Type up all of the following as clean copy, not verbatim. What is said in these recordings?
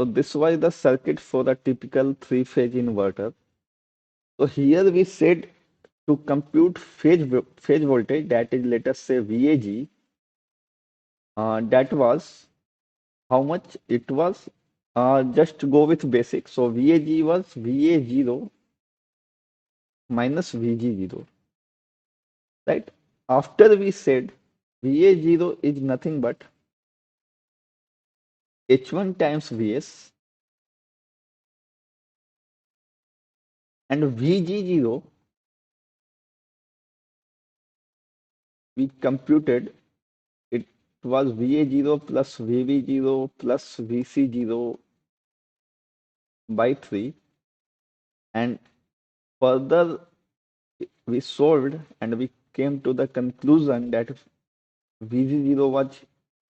So this was the circuit for a typical three-phase inverter. So here we said to compute phase voltage, that is, let us say VAG, that was how much it was. Just to go with basic. So VAG was VA0 minus VG0, right? After we said VA0 is nothing but H1 times Vs, and VG0 we computed it was VA0 plus VB0 plus VC0 by 3, and further we solved and we came to the conclusion that VG0 was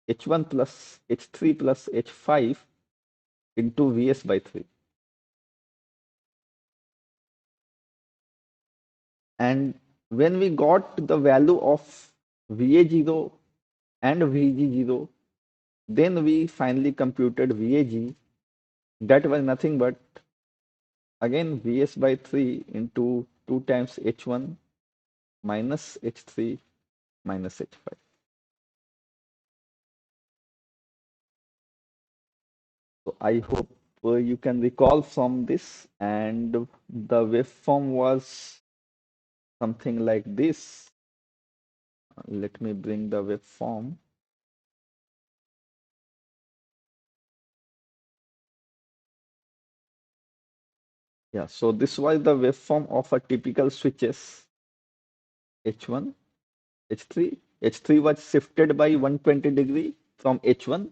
H1 plus H3 plus H5 into Vs by 3. And when we got the value of VA0 and VG0, then we finally computed VAG. That was nothing but again Vs by 3 into 2 times H1 minus H3 minus H5. So I hope you can recall from this, and the waveform was something like this. Let me bring the waveform. Yeah, so this was the waveform of a typical switches H1, H3. H3 was shifted by 120 degree from H1,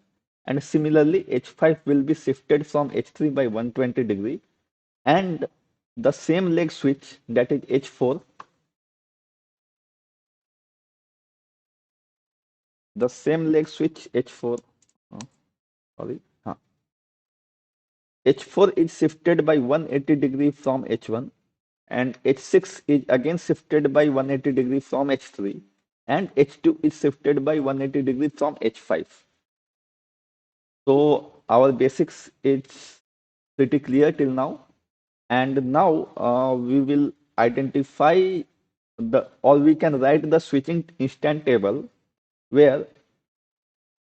and similarly H5 will be shifted from H3 by 120 degree, and the same leg switch, that is H4, the same leg switch H4, uh, sorry, H4 is shifted by 180 degree from H1, and H6 is again shifted by 180 degree from H3, and H2 is shifted by 180 degree from H5. So our basics is pretty clear till now, and now we will identify the, or we can write the switching instant table, where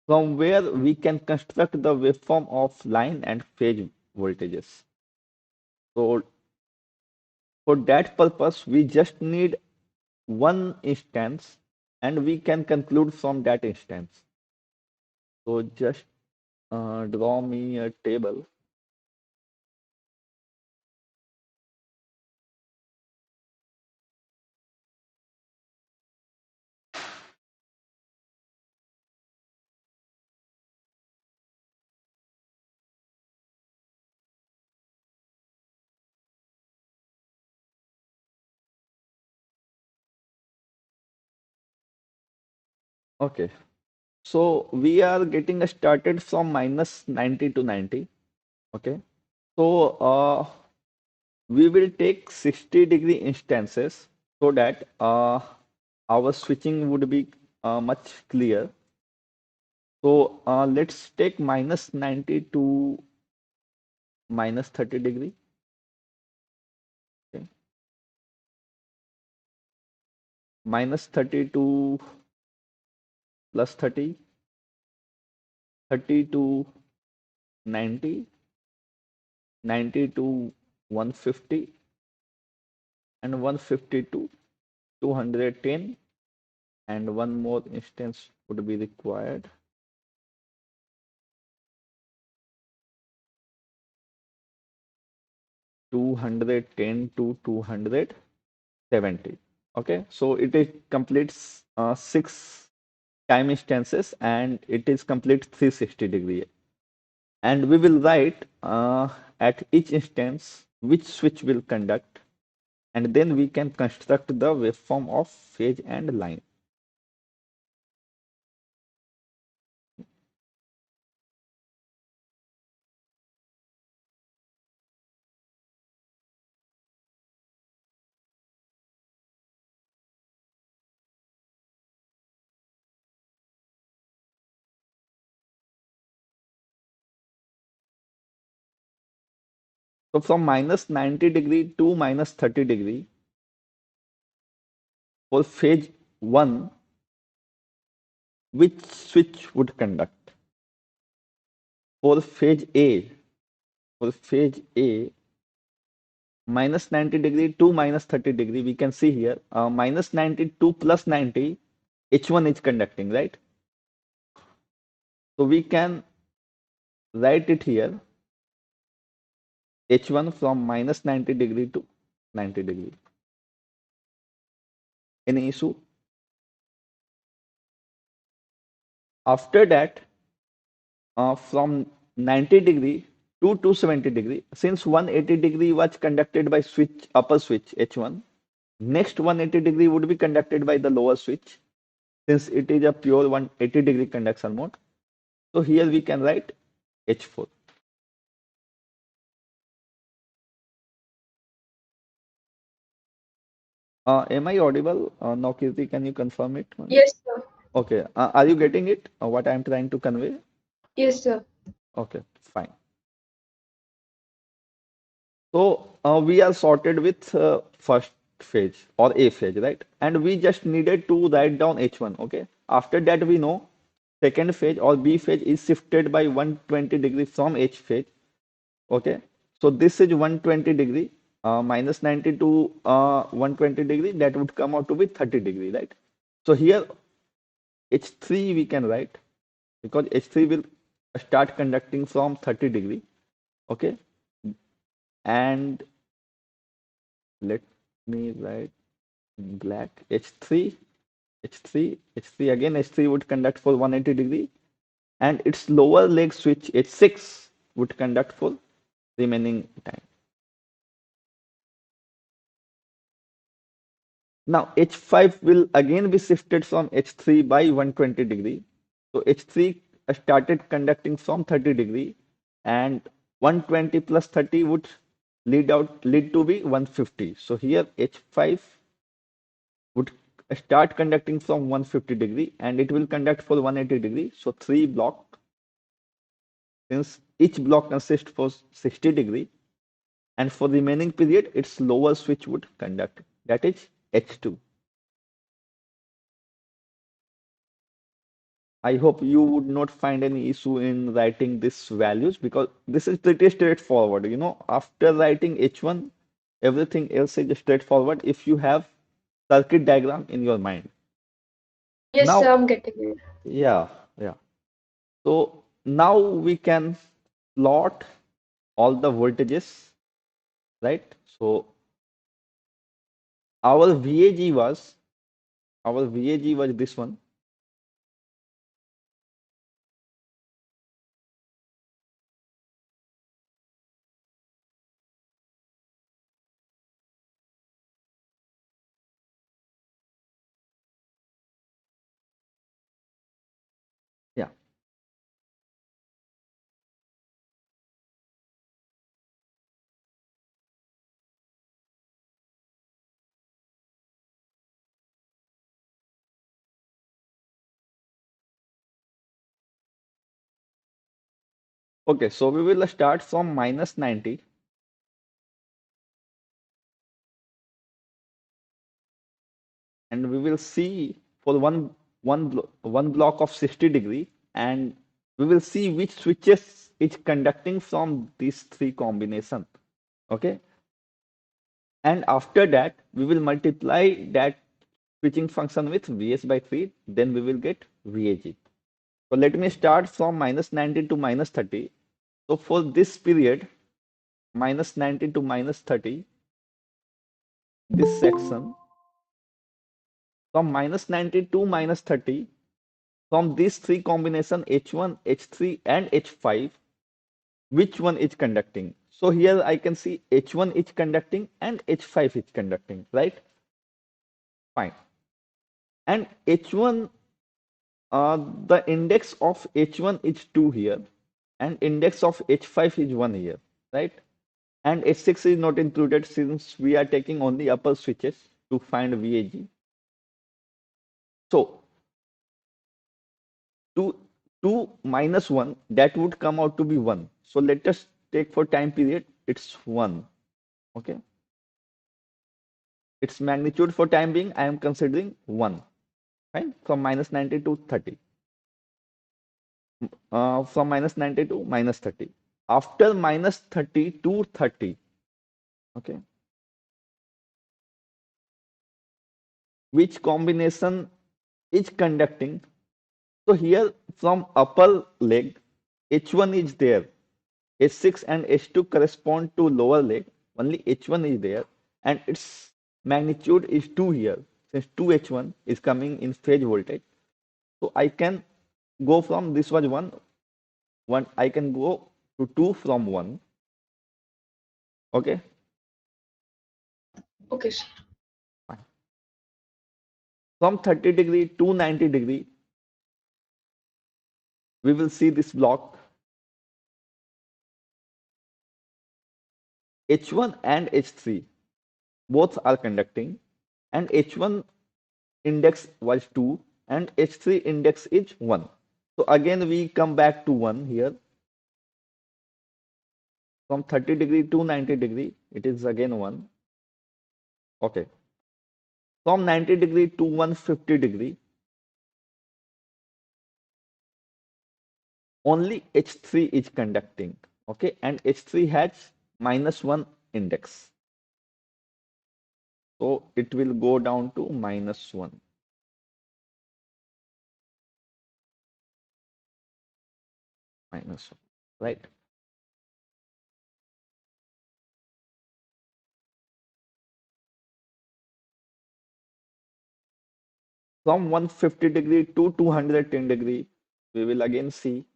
from where we can construct the waveform of line and phase voltages. So for that purpose, we just need one instance, and we can conclude from that instance. So just draw me a table. Okay, so we are getting started from minus 90 to 90. Okay, so we will take 60-degree instances so that our switching would be much clear. So let's take minus 90 to minus 30 degree. Okay. Minus 30 to plus 30, 30 to 90, 90 to 150, and 150 to 210, and one more instance would be required. 210 to 270. Okay, so it completes 6 time instances, and it is complete 360-degree. And we will write at each instance which switch will conduct, and then we can construct the waveform of phase and line. So from minus 90 degree to minus 30 degree for phase 1, which switch would conduct? For phase A, for phase A, minus 90 degree to minus 30 degree, we can see here minus 90 to plus 90, H1 is conducting, right? So we can write it here, H1 from minus 90 degree to 90 degree. Any issue? After that, from 90 degree to 270 degree, since 180 degree was conducted by switch upper switch H1, next 180 degree would be conducted by the lower switch, since it is a pure 180 degree conduction mode. So here we can write H4. Am I audible? Now, Kirti, can you confirm it once? Yes, sir. Okay. Are you getting it? What I am trying to convey? Yes, sir. Okay, fine. So we are sorted with first phase or A phase, right? And we just needed to write down H1, okay? After that, we know second phase or B phase is shifted by 120 degrees from H phase, okay? So this is 120 degree, minus 90 to 120 degree, that would come out to be 30 degree, right? So here H3 we can write because H3 will start conducting from 30 degree, okay? And let me write black H3, H3, H3 again. H3 would conduct for 180 degree, and its lower leg switch H6 would conduct for remaining time. Now H5 will again be shifted from H3 by 120 degree. So H3 started conducting from 30 degree, and 120 plus 30 would lead to be 150. So here H5 would start conducting from 150 degree, and it will conduct for 180 degree. So three block, since each block consists for 60 degree, and for the remaining period its lower switch would conduct, that is H2. I hope you would not find any issue in writing these values because this is pretty straightforward. After writing H1, everything else is straightforward if you have circuit diagram in your mind. Yes, sir, Now, I'm getting it. yeah, yeah. So now we can plot all the voltages, right? So our VAG was this one. Yeah. Okay, so we will start from minus 90, and we will see for one block of 60 degree, and we will see which switches is conducting from these three combination. Okay, and after that we will multiply that switching function with Vs by 3, then we will get VAG. So let me start from minus 90 to minus 30. So for this period, minus 90 to minus 30, this section, from minus 90 to minus 30, from these three combination H1, H3 and H5, which one is conducting? So here I can see H1 is conducting and H5 is conducting, right? Fine. And H1, the index of H1 is 2 here, and index of H5 is 1 here, right? And H6 is not included since we are taking only upper switches to find VAG. So 2, 2 minus 1, that would come out to be 1. So let us take for time period it's 1. Okay. Its magnitude for time being, I am considering 1. Right? From minus 90 to 30. From minus 90 to minus 30. After minus 30 to 30. Okay. Which combination is conducting? So here from upper leg, H1 is there. H6 and H2 correspond to lower leg. Only H1 is there, and its magnitude is 2 here. Since 2H1 is coming in phase voltage, so I can go from this was 1, I can go to 2 from 1. Okay. Okay, sir. From 30 degree to 90 degree, we will see this block H1 and H3 both are conducting, and H1 index was 2 and H3 index is 1. So again we come back to 1 here. From 30 degree to 90 degree, it is again 1. Okay. From 90 degree to 150 degree, only H3 is conducting. Okay. And H3 has -1 index. So it will go down to -1. -1. Right. From 150 degree to 210 degree, we will again see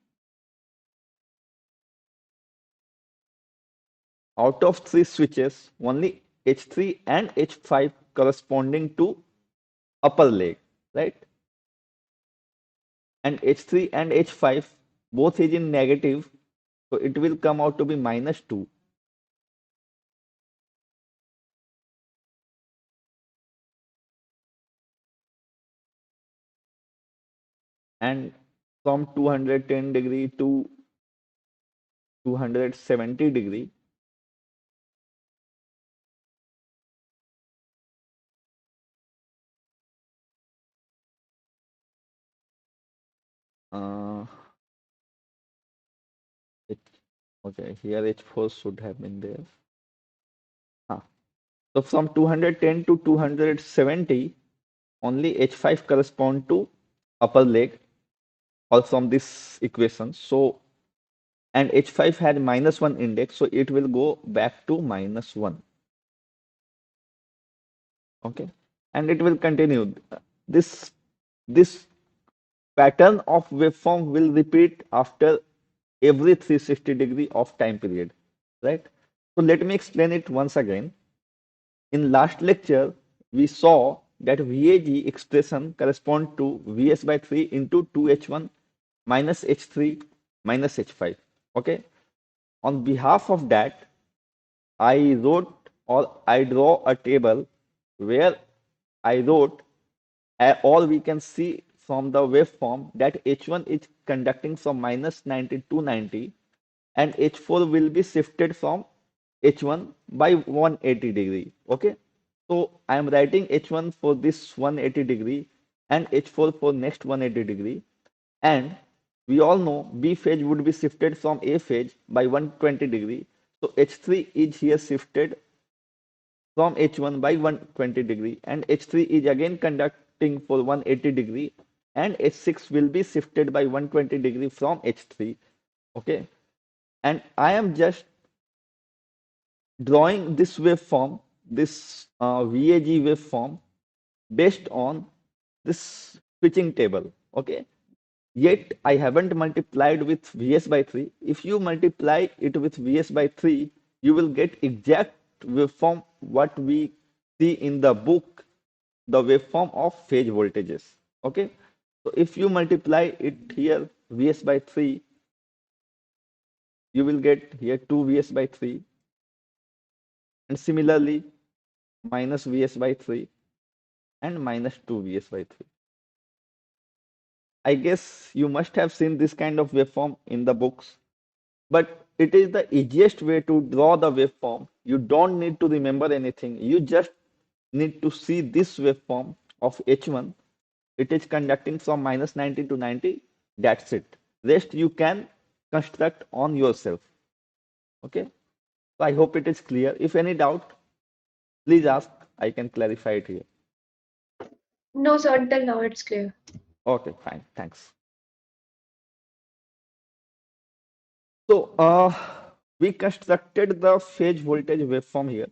out of 3 switches, only H3 and H5 corresponding to upper leg, right? And H3 and H5 both is in negative, so it will come out to be -2. And from 210 degree to 270 degree, uh, it, okay, here H4 should have been there. Ah. So from 210 to 270, only H5 correspond to upper leg, or from this equation. So, and H5 had -1 index, so it will go back to -1. Okay. And it will continue. This this pattern of waveform will repeat after every 360 degree of time period, right? So let me explain it once again. In last lecture, we saw that VAG expression correspond to Vs by 3 into 2H1 minus H3 minus H5. Okay. On behalf of that, I wrote, or I draw a table where I wrote all we can see from the waveform that H1 is conducting from -90 to 90, and H4 will be shifted from H1 by 180 degree. Okay. So I am writing H1 for this 180 degree and H4 for next 180 degree. And we all know B phase would be shifted from A phase by 120 degree. So H3 is here shifted from H1 by 120 degree, and H3 is again conducting for 180 degree, and H6 will be shifted by 120 degree from H3. Okay. And I am just drawing this waveform, this VAG waveform based on this switching table. Okay. Yet I haven't multiplied with Vs by 3. If you multiply it with Vs by 3, you will get exact waveform what we see in the book, the waveform of phase voltages. Okay. So if you multiply it here Vs by 3, you will get here 2 Vs by 3, and similarly minus Vs by 3 and minus 2 Vs by 3. I guess you must have seen this kind of waveform in the books. but it is the easiest way to draw the waveform. You don't need to remember anything. You just need to see this waveform of H1. It is conducting from minus 90 to 90. That's it. Rest you can construct on yourself. Okay. So I hope it is clear. If any doubt, please ask. I can clarify it here. No, sir, until now it's clear. Okay, fine. Thanks. So, we constructed the phase voltage waveform here.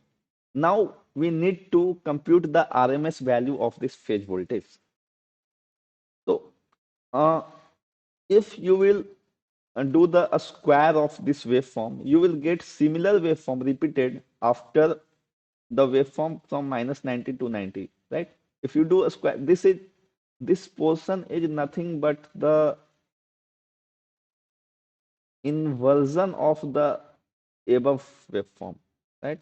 Now we need to compute the RMS value of this phase voltage. So, uh, if you will do the a square of this waveform, you will get similar waveform repeated after the waveform from minus 90 to 90, right? If you do a square, this portion is nothing but the inversion of the above waveform, right?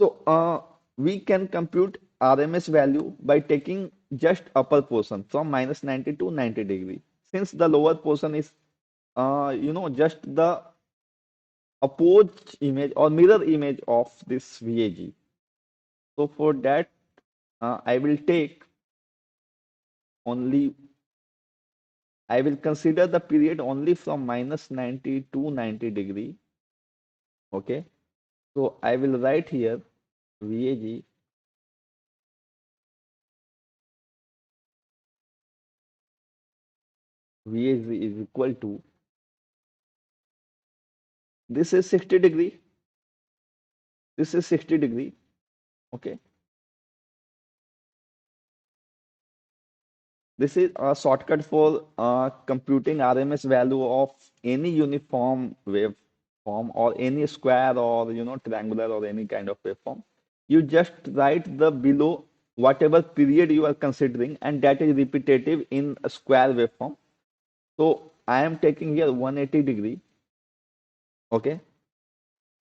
So we can compute RMS value by taking just upper portion from minus 90 to 90 degree. Since the lower portion is, just the opposed image or mirror image of this VAG. So for that, I will take only, I will consider the period only from minus 90 to 90 degree. Okay. So I will write here VAG. VAG is equal to, this is 60 degree. This is 60 degree. Okay. This is a shortcut for computing RMS value of any uniform waveform or any square or triangular or any kind of waveform. You just write the below whatever period you are considering, and that is repetitive in a square waveform. So I am taking here 180 degree. Okay.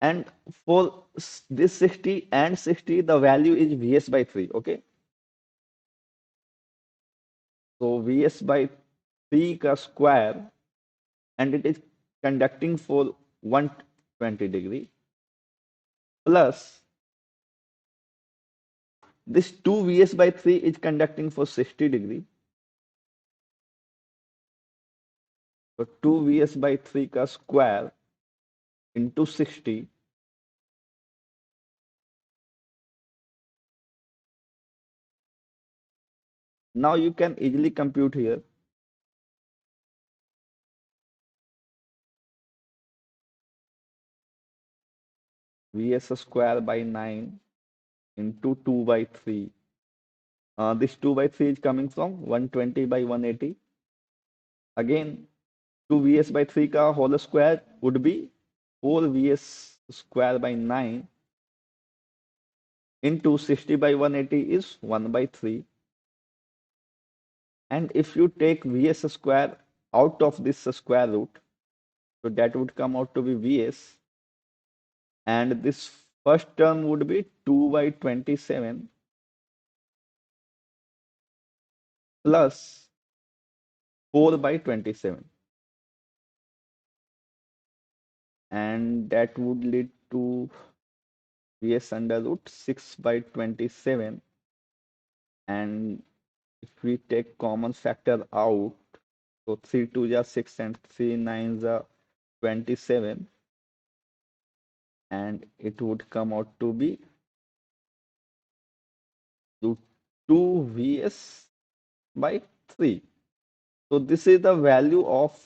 And for this 60 and 60, the value is Vs by 3. Okay. So Vs by 3 ka square, and it is conducting for 120 degree, plus this 2 Vs by 3 is conducting for 60 degree. So 2 Vs by 3 ka square into 60. Now you can easily compute here. Vs square by 9 into 2 by 3. This 2 by 3 is coming from 120 by 180. Again, 2 Vs by 3 ka whole square would be 4 Vs square by 9 into 60 by 180 is 1 by 3. And if you take Vs square out of this square root, so that would come out to be Vs. And this first term would be 2 by 27 plus 4 by 27. And that would lead to Vs under root 6 by 27. And if we take common factor out, so 3 2 are 6 and 3 9 are 27, and it would come out to be root 2 Vs by 3. So this is the value of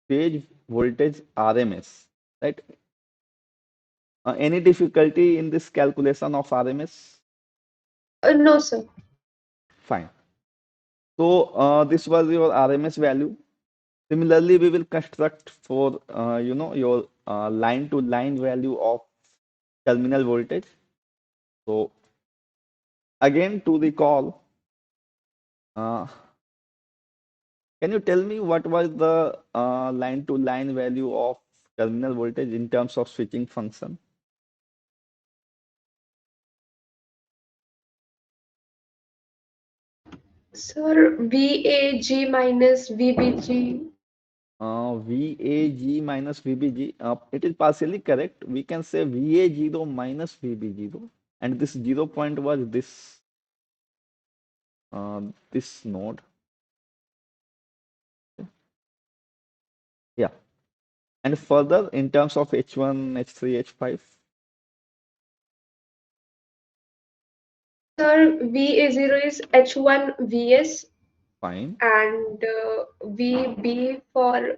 phase voltage RMS, right? Any difficulty in this calculation of RMS? No, sir. Fine. So this was your RMS value. Similarly, we will construct for your line to line value of terminal voltage. So again, to recall, uh, can you tell me what was the line to line value of terminal voltage in terms of switching function? Sir, VAG minus VBG. VAG minus VBG, it is partially correct. We can say VA0 minus VB0, and this 0 point was this node. Yeah, and further in terms of H1, H3, H5, Sir, VA0 is H1 VS fine. and VB for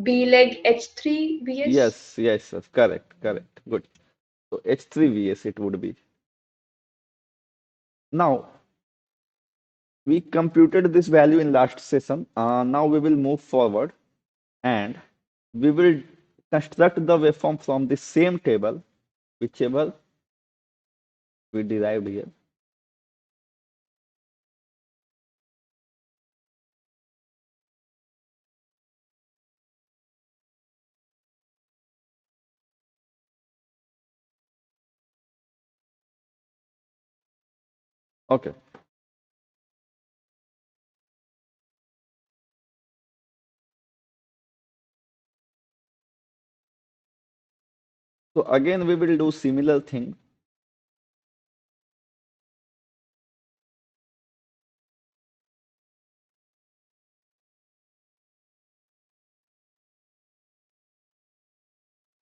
B leg H3 VS. Yes, correct. Good. So H3 VS it would be. Now we computed this value in last session. Now we will move forward and we will construct the waveform from the same table, whichever we derived here. Okay. So again, we will do similar thing.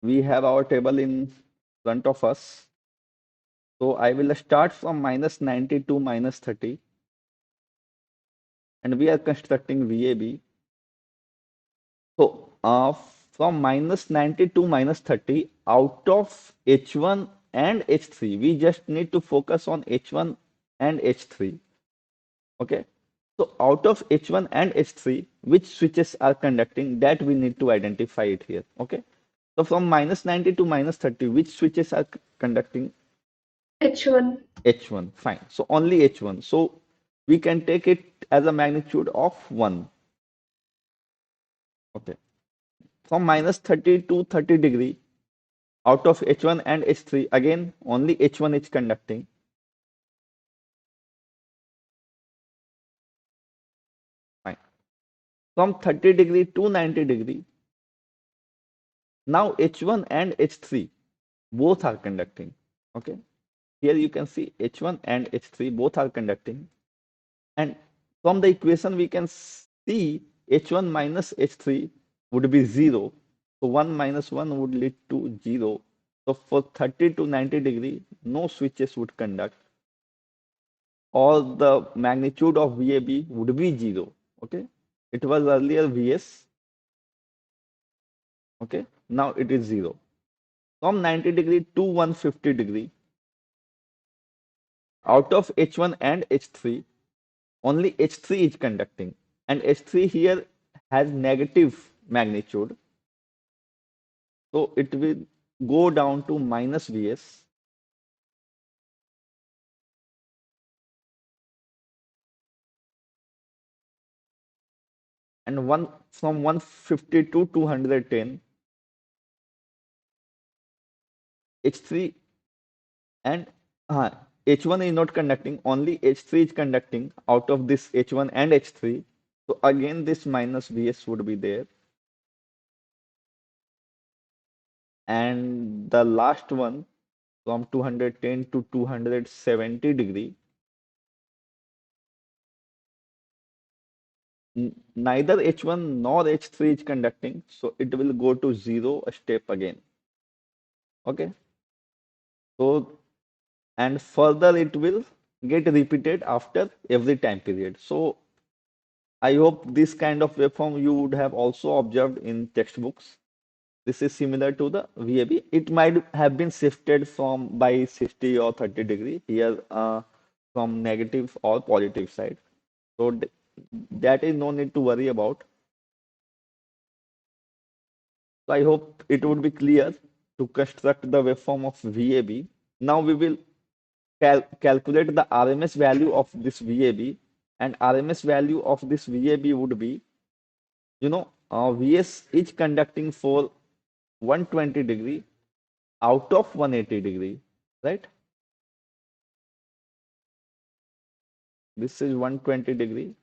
We have our table in front of us. So I will start from minus 90 to minus 30, and we are constructing VAB. So from minus 90 to minus 30, out of H1 and H3, we just need to focus on H1 and H3. Okay. So out of H1 and H3, which switches are conducting, that we need to identify it here. Okay. So from minus 90 to minus 30, which switches are conducting? H1. H1. Fine. So only H1. So we can take it as a magnitude of 1. Okay. From minus 30 to 30 degree, out of H1 and H3, again, only H1 is conducting. Fine. From 30 degree to 90 degree, now H1 and H3 both are conducting. Okay. Here you can see H1 and H3 both are conducting. And from the equation, we can see H1 minus H3 would be 0. So 1 minus 1 would lead to 0. So for 30 to 90 degree, no switches would conduct, or the magnitude of VAB would be 0. Okay. It was earlier VS. Okay. Now it is 0. From 90 degree to 150 degree, out of H1 and H3, only H3 is conducting, and H3 here has negative magnitude, so it will go down to minus Vs, and one from 150 to 210, H3 and H1 is not conducting, only H3 is conducting out of this H1 and H3. So again this minus Vs would be there, and the last one from 210 to 270 degree, neither H1 nor H3 is conducting, so it will go to 0 a step again. Okay. So, and further it will get repeated after every time period. So I hope this kind of waveform you would have also observed in textbooks. This is similar to the VAB. It might have been shifted from by 60 or 30 degree here, from negative or positive side. So that is no need to worry about. So I hope it would be clear to construct the waveform of VAB. Now we will calculate the RMS value of this VAB, and RMS value of this VAB would be, VS is conducting for 120 degree out of 180 degree, right? This is 120 degree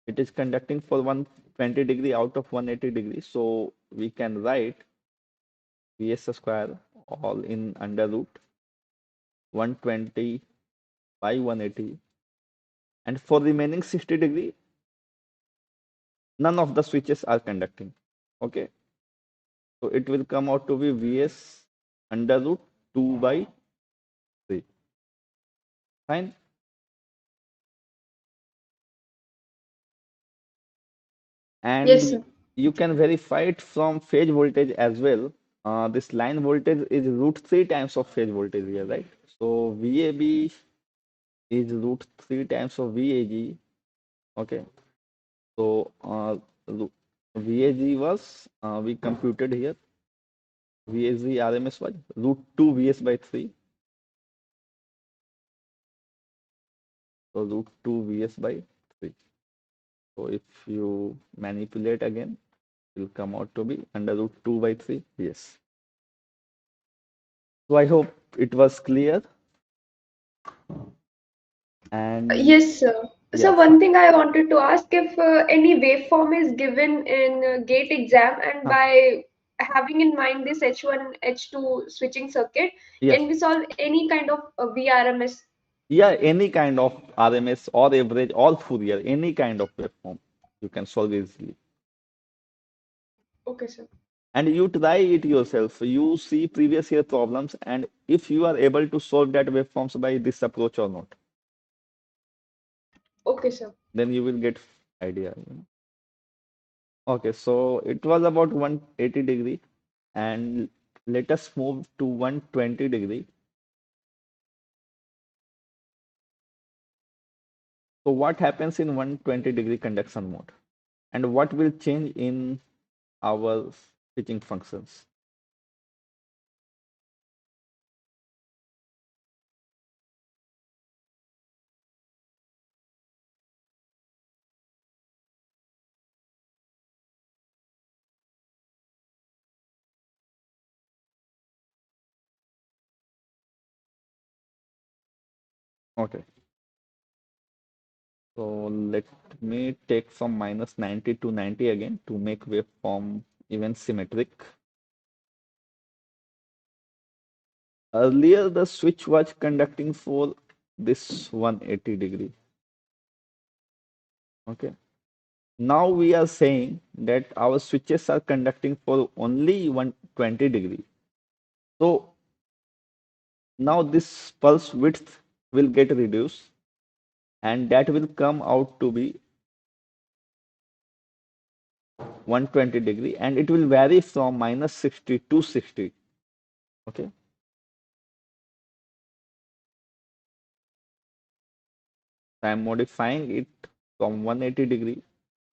It is conducting for 120 degree out of 180 degree. So we can write Vs square all in under root 120 by 180. And for remaining 60 degree, none of the switches are conducting. Okay. So it will come out to be Vs under root 2 by 3. Fine. Yes, And sir. you can verify it from phase voltage as well. This line voltage is root 3 times of phase voltage here, right? So VAB is root 3 times of VAG. Okay. So VAG was, we computed here, VAG RMS was root 2 VS by 3. So root 2 VS by 3. So if you manipulate again, it will come out to be under root 2 by 3 VS. So I hope it was clear. And Yes, sir. So yes, one thing I wanted to ask, if any waveform is given in gate exam, and huh, by having in mind this H1, H2 switching circuit, yes, can we solve any kind of VRMS? yeah, any kind of RMS or average or Fourier, any kind of waveform you can solve easily. Okay, sir. And you try it yourself. You see previous year problems, and if you are able to solve that waveforms by this approach or not, Okay, sir. then you will get idea. Okay, so it was about 180 degree, and let us move to 120 degree. So what happens in 120 degree conduction mode, and what will change in our switching functions? Okay, so let me take from minus 90 to 90 again to make waveform even symmetric. Earlier, the switch was conducting for this 180 degree. Okay. Now we are saying that our switches are conducting for only 120 degree. So now this pulse width will get reduced, and that will come out to be 120 degree, and it will vary from minus 60 to 60. Okay. So I am modifying it from 180 degree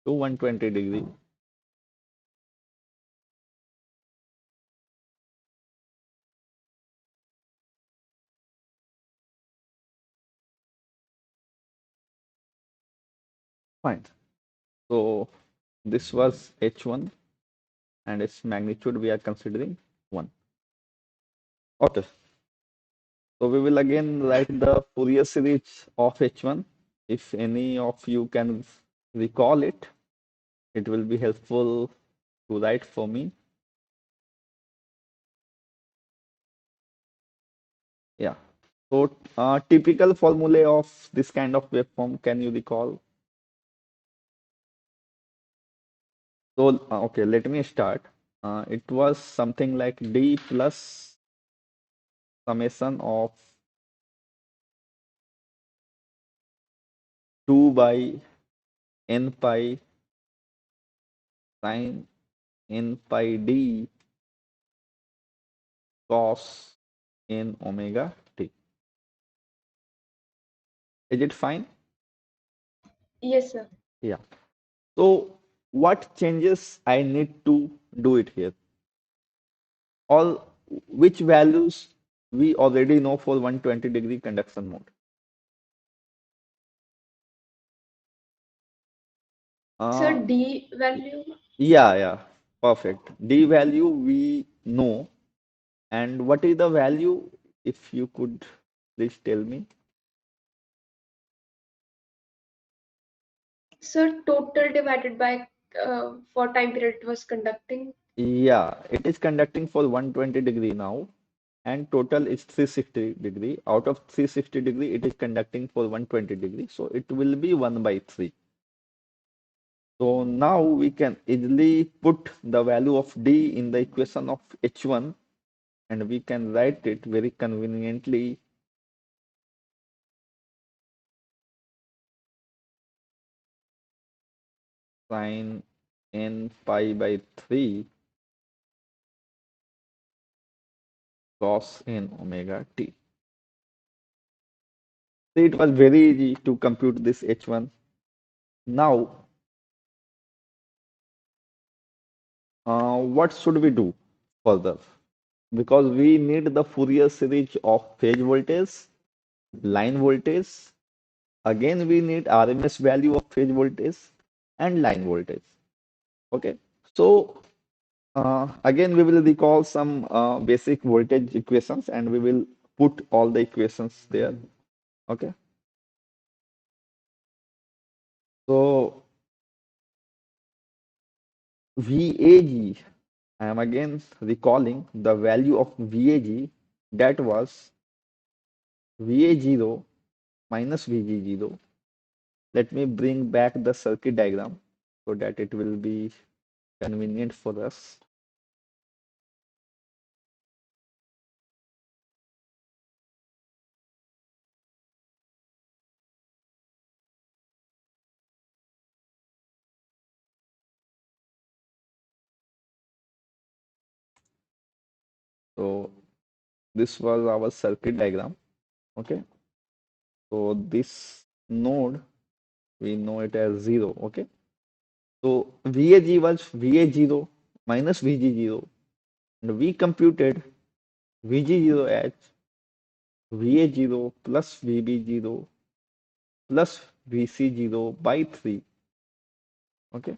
to 120 degree. Fine. So this was H1, and its magnitude we are considering 1. Okay. So we will again write the Fourier series of H1. If any of you can recall it, it will be helpful to write for me. Yeah. So typical formulae of this kind of waveform, can you recall? So okay, let me start. It was something like D plus summation of 2 by n pi sine n pi d cos n omega t. Is it fine? Yes, sir. Yeah. So what changes I need to do it here? All which values we already know for 120 degree conduction mode. Sir, Uh, D value. yeah, perfect. D value we know. And what is the value? If you could please tell me. So total divided by for time period it was conducting. Yeah, it is conducting for 120 degree now, and total is 360 degree. Out of 360 degree, it is conducting for 120 degree. So it will be 1 by 3. So now we can easily put the value of D in the equation of H1, and we can write it very conveniently. Sine n pi by 3 cos n omega t. See, it was very easy to compute this H1. Now, what should we do further? Because we need the Fourier series of phase voltage, line voltage. Again, we need RMS value of phase voltage and line voltage. Okay. So, again, we will recall some basic voltage equations and we will put all the equations there. Okay. So, VAG, I am again recalling the value of VAG, that was VA0 minus VG0. Let me bring back the circuit diagram so that it will be convenient for us. So this was our circuit diagram. Okay. So this node, we know it as 0. Okay. So VAG was VA0 minus VG0. And we computed VG0 as VA0 plus VB0 plus VC0 by 3. Okay.